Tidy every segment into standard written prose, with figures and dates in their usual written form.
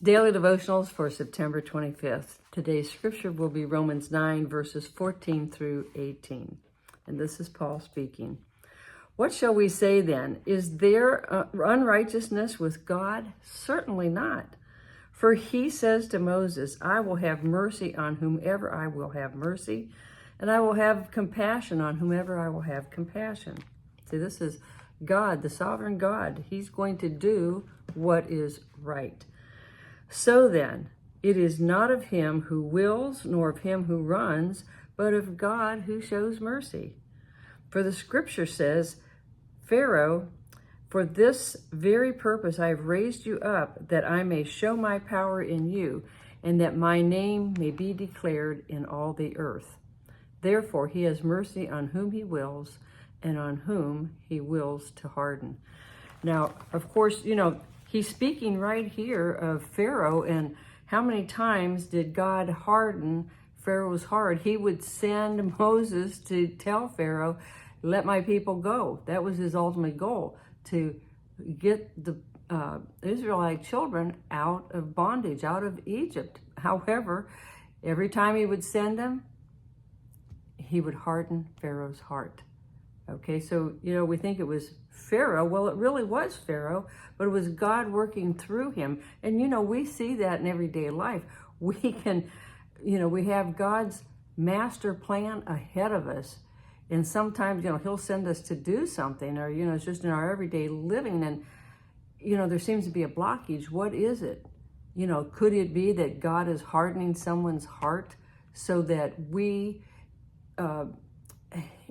Daily devotionals for September 25th. Today's scripture will be Romans 9, verses 14 through 18. And this is Paul speaking. What shall we say then? Is there unrighteousness with God? Certainly not. For he says to Moses, I will have mercy on whomever I will have mercy, and I will have compassion on whomever I will have compassion. See, this is God, the sovereign God. He's going to do what is right. So then, it is not of him who wills, nor of him who runs, but of God who shows mercy. For the scripture says, Pharaoh, for this very purpose I have raised you up, that I may show my power in you, and that my name may be declared in all the earth. Therefore he has mercy on whom he wills, and on whom he wills to harden. Now, of course, he's speaking right here of Pharaoh, and how many times did God harden Pharaoh's heart? He would send Moses to tell Pharaoh, let my people go. That was his ultimate goal, to get the Israelite children out of bondage, out of Egypt. However, every time he would send them, he would harden Pharaoh's heart. Okay, so, we think it was Pharaoh. Well, it really was Pharaoh, but it was God working through him. And, we see that in everyday life. We can, we have God's master plan ahead of us. And sometimes, he'll send us to do something, or, it's just in our everyday living. And, there seems to be a blockage. What is it? Could it be that God is hardening someone's heart so that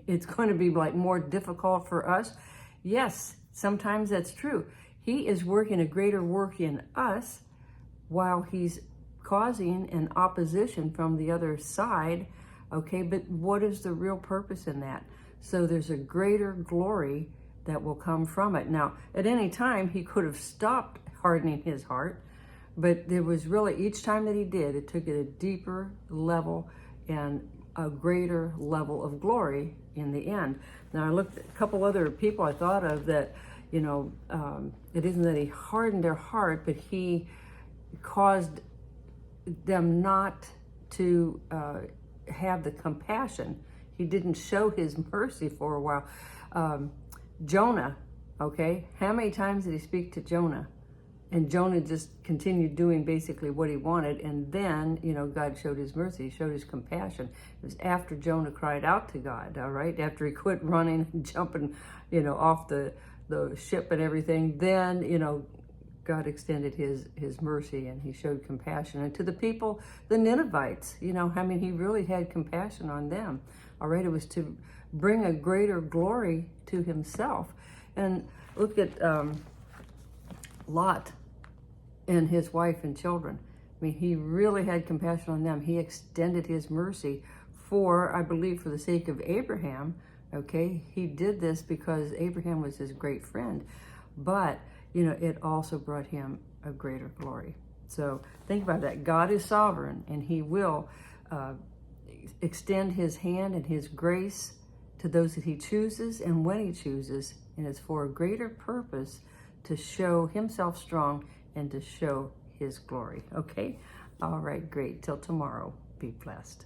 it's going to be like more difficult for us? Yes, sometimes that's true. He is working a greater work in us while he's causing an opposition from the other side. Okay, but what is the real purpose in that? So there's a greater glory that will come from it. Now, at any time, he could have stopped hardening his heart, but there was really, each time that he did, it took it a deeper level and a greater level of glory in the end. Now, I looked at a couple other people I thought of that, it isn't that he hardened their heart, but he caused them not to have the compassion. He didn't show his mercy for a while. Jonah, okay? How many times did he speak to Jonah? And Jonah just continued doing basically what he wanted. And then, God showed his mercy, he showed his compassion. It was after Jonah cried out to God, all right? After he quit running and jumping, off the ship and everything, then, God extended his mercy and he showed compassion. And to the people, the Ninevites, he really had compassion on them. All right, it was to bring a greater glory to himself. And look at Lot and his wife and children. He really had compassion on them. He extended his mercy for, I believe, for the sake of Abraham. Okay, he did this because Abraham was his great friend. But it also brought him a greater glory. So think about that. God is sovereign, and he will extend his hand and his grace to those that he chooses and when he chooses, and it's for a greater purpose, to show himself strong and to show his glory. Okay? All right, great. Till tomorrow, be blessed.